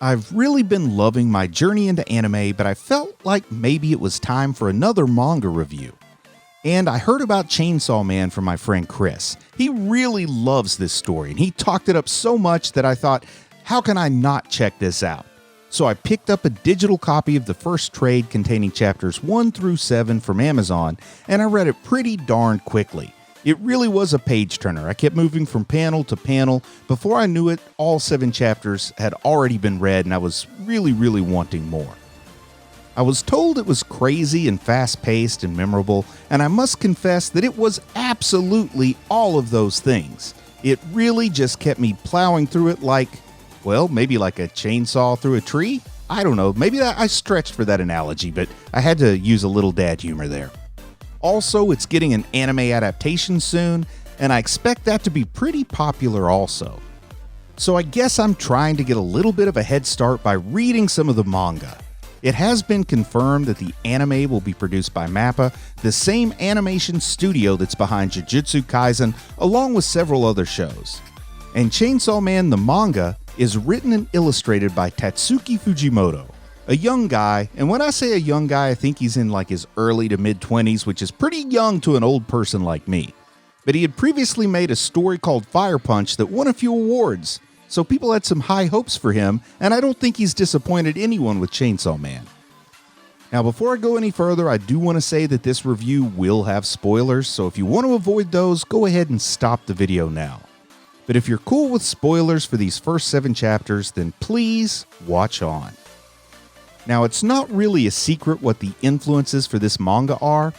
I've really been loving my journey into anime, but I felt like maybe it was time for another manga review. And I heard about Chainsaw Man from my friend Chris. He really loves this story, and he talked it up so much that I thought, how can I not check this out? So I picked up a digital copy of the first trade containing chapters 1 through 7 from Amazon, and I read it pretty darn quickly. It really was a page turner. I kept moving from panel to panel. Before I knew it, all 7 chapters had already been read, and I was really wanting more. I was told it was crazy and fast-paced and memorable, and I must confess that it was absolutely all of those things. It really just kept me plowing through it like, well, maybe like a chainsaw through a tree? I don't know, maybe I stretched for that analogy, but I had to use a little dad humor there. Also, it's getting an anime adaptation soon, and I expect that to be pretty popular also. So I guess I'm trying to get a little bit of a head start by reading some of the manga. It has been confirmed that the anime will be produced by MAPPA, the same animation studio that's behind Jujutsu Kaisen, along with several other shows. And Chainsaw Man the manga is written and illustrated by Tatsuki Fujimoto, a young guy, and when I say a young guy, I think he's in like his early to mid-20s, which is pretty young to an old person like me. But he had previously made a story called Fire Punch that won a few awards, so people had some high hopes for him, and I don't think he's disappointed anyone with Chainsaw Man. Now, before I go any further, I do want to say that this review will have spoilers, so if you want to avoid those, go ahead and stop the video now. But if you're cool with spoilers for these first 7 chapters, then please watch on. Now, it's not really a secret what the influences for this manga are.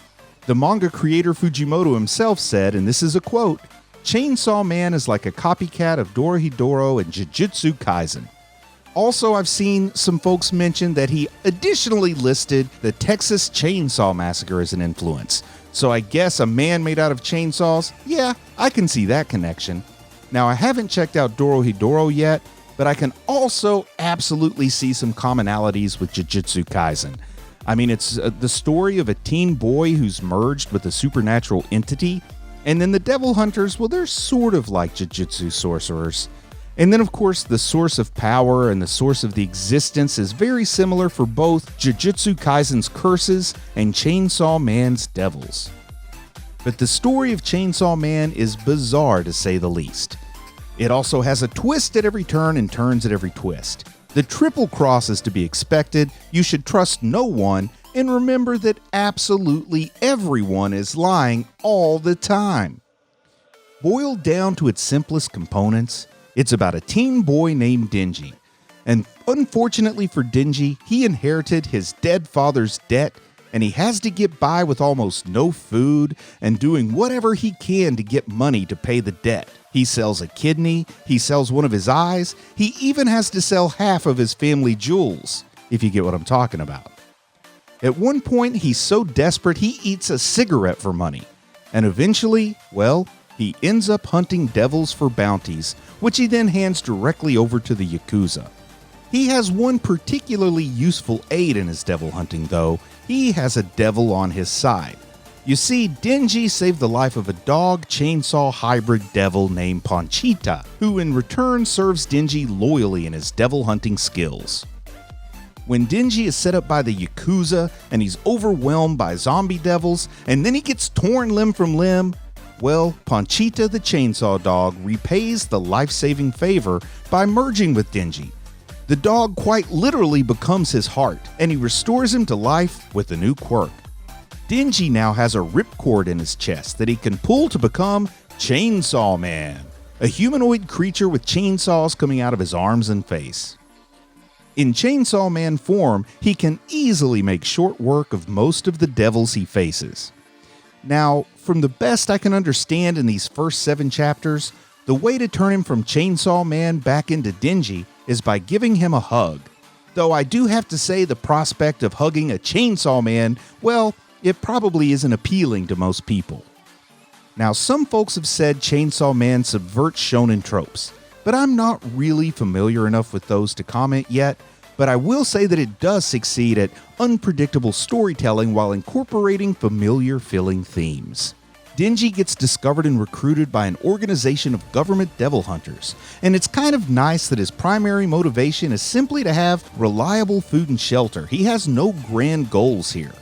The manga creator Fujimoto himself said, and this is a quote, "Chainsaw Man is like a copycat of Dorohedoro and Jujutsu Kaisen." Also, I've seen some folks mention that he additionally listed the Texas Chainsaw Massacre as an influence. So I guess a man made out of chainsaws? Yeah, I can see that connection. Now, I haven't checked out Dorohedoro yet, but I can also absolutely see some commonalities with Jujutsu Kaisen. I mean, it's the story of a teen boy who's merged with a supernatural entity, and then the devil hunters, well, they're sort of like Jujutsu sorcerers. And then, of course, the source of power and the source of the existence is very similar for both Jujutsu Kaisen's curses and Chainsaw Man's devils. But the story of Chainsaw Man is bizarre to say the least. It also has a twist at every turn and turns at every twist. The triple cross is to be expected, you should trust no one, and remember that absolutely everyone is lying all the time. Boiled down to its simplest components, it's about a teen boy named Denji. And unfortunately for Denji, he inherited his dead father's debt, and he has to get by with almost no food and doing whatever he can to get money to pay the debt. He sells a kidney, he sells one of his eyes, he even has to sell half of his family jewels, if you get what I'm talking about. At one point, he's so desperate he eats a cigarette for money, and eventually, well, he ends up hunting devils for bounties, which he then hands directly over to the Yakuza. He has one particularly useful aid in his devil hunting though. He has a devil on his side. You see, Denji saved the life of a dog chainsaw hybrid devil named Panchita, who in return serves Denji loyally in his devil hunting skills. When Denji is set up by the Yakuza and he's overwhelmed by zombie devils, and then he gets torn limb from limb, well, Panchita the chainsaw dog repays the life-saving favor by merging with Denji. The dog quite literally becomes his heart, and he restores him to life with a new quirk. Denji now has a ripcord in his chest that he can pull to become Chainsaw Man, a humanoid creature with chainsaws coming out of his arms and face. In Chainsaw Man form, he can easily make short work of most of the devils he faces. Now, from the best I can understand in these first 7 chapters, the way to turn him from Chainsaw Man back into Denji is by giving him a hug. Though I do have to say the prospect of hugging a Chainsaw Man, well, it probably isn't appealing to most people. Now, some folks have said Chainsaw Man subverts shonen tropes, but I'm not really familiar enough with those to comment yet, but I will say that it does succeed at unpredictable storytelling while incorporating familiar-feeling themes. Denji gets discovered and recruited by an organization of government devil hunters, and it's kind of nice that his primary motivation is simply to have reliable food and shelter. He has no grand goals here.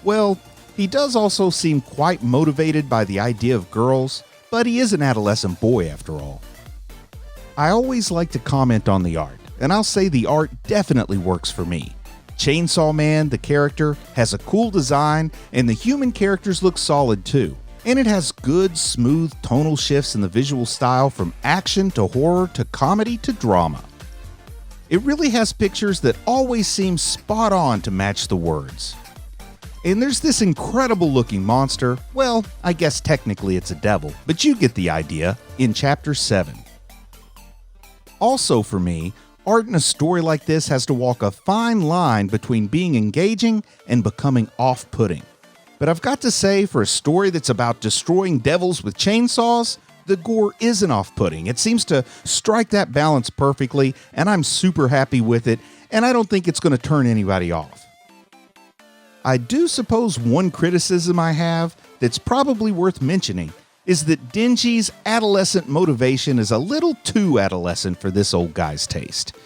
Well, he does also seem quite motivated by the idea of girls, but he is an adolescent boy after all. I always like to comment on the art, and I'll say the art definitely works for me. Chainsaw Man, the character, has a cool design, and the human characters look solid too. And it has good, smooth tonal shifts in the visual style from action to horror to comedy to drama. It really has pictures that always seem spot on to match the words. And there's this incredible looking monster, well, I guess technically it's a devil, but you get the idea, in Chapter 7. Also for me, art in a story like this has to walk a fine line between being engaging and becoming off-putting. But I've got to say, for a story that's about destroying devils with chainsaws, the gore isn't off-putting. It seems to strike that balance perfectly, and I'm super happy with it, and I don't think it's going to turn anybody off. I do suppose one criticism I have that's probably worth mentioning is that Denji's adolescent motivation is a little too adolescent for this old guy's taste.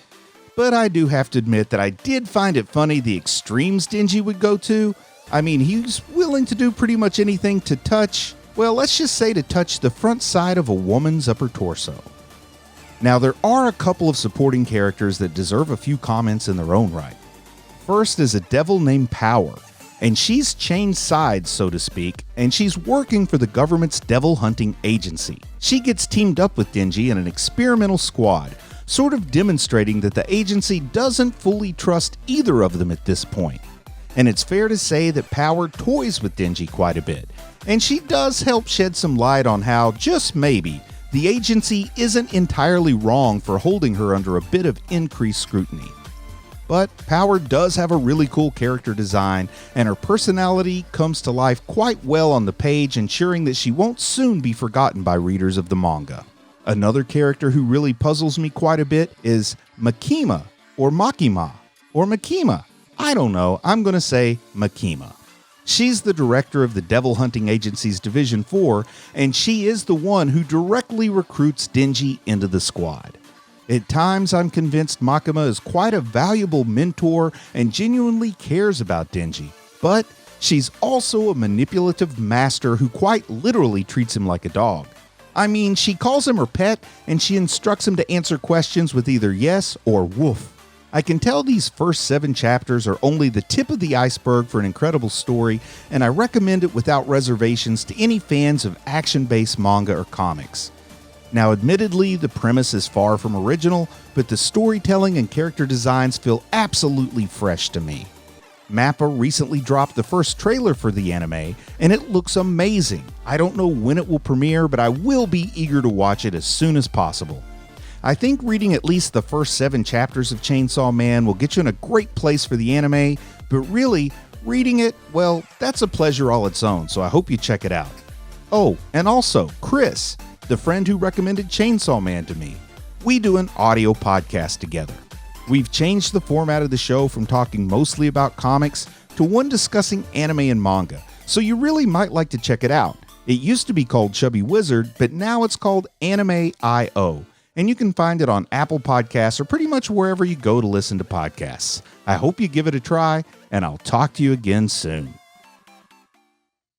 But I do have to admit that I did find it funny the extremes Denji would go to. I mean, he's willing to do pretty much anything to touch, well, let's just say to touch the front side of a woman's upper torso. Now, there are a couple of supporting characters that deserve a few comments in their own right. First is a devil named Power, and she's changed sides, so to speak, and she's working for the government's devil hunting agency. She gets teamed up with Denji in an experimental squad, sort of demonstrating that the agency doesn't fully trust either of them at this point. And it's fair to say that Power toys with Denji quite a bit, and she does help shed some light on how, just maybe, the agency isn't entirely wrong for holding her under a bit of increased scrutiny. But Power does have a really cool character design, and her personality comes to life quite well on the page, ensuring that she won't soon be forgotten by readers of the manga. Another character who really puzzles me quite a bit is Makima, or Makima, or Makima. I don't know, I'm going to say Makima. She's the director of the Devil Hunting Agency's Division 4, and she is the one who directly recruits Denji into the squad. At times, I'm convinced Makima is quite a valuable mentor and genuinely cares about Denji, but she's also a manipulative master who quite literally treats him like a dog. I mean, she calls him her pet, and she instructs him to answer questions with either yes or woof. I can tell these first 7 chapters are only the tip of the iceberg for an incredible story, and I recommend it without reservations to any fans of action-based manga or comics. Now, admittedly, the premise is far from original, but the storytelling and character designs feel absolutely fresh to me. MAPPA recently dropped the first trailer for the anime, and it looks amazing. I don't know when it will premiere, but I will be eager to watch it as soon as possible. I think reading at least the first 7 chapters of Chainsaw Man will get you in a great place for the anime, but really, reading it, well, that's a pleasure all its own, so I hope you check it out. Oh, and also, Chris, the friend who recommended Chainsaw Man to me. We do an audio podcast together. We've changed the format of the show from talking mostly about comics to one discussing anime and manga, so you really might like to check it out. It used to be called Chubby Wizard, but now it's called Anime I.O., and you can find it on Apple Podcasts or pretty much wherever you go to listen to podcasts. I hope you give it a try, and I'll talk to you again soon.